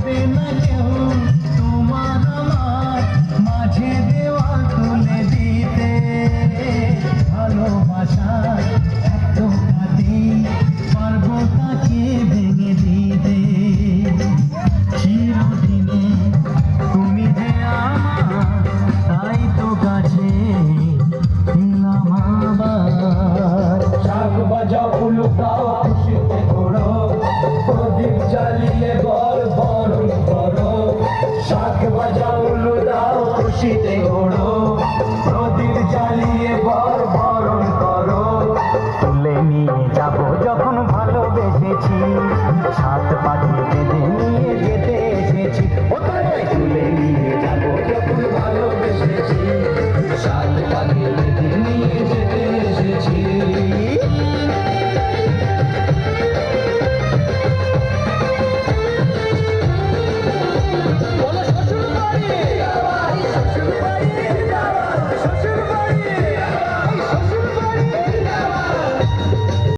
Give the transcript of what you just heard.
পাবে না কেউ তোমার আমার মাঝে দেওয়াল তুলে দিতে। ভালোবাসার এত কাঁদি পারবো তাকে ভেঙে দিতে। চিরদিনে তুমি যে আমার, তাই তো কাছে এলাম আবার। শাক বাজাও উলুটাও খুশিতে ঘোরো, প্রদীপ জ্বালিয়ে বল বরণ করো। শাক বাজাও উলুটাও খুশিতে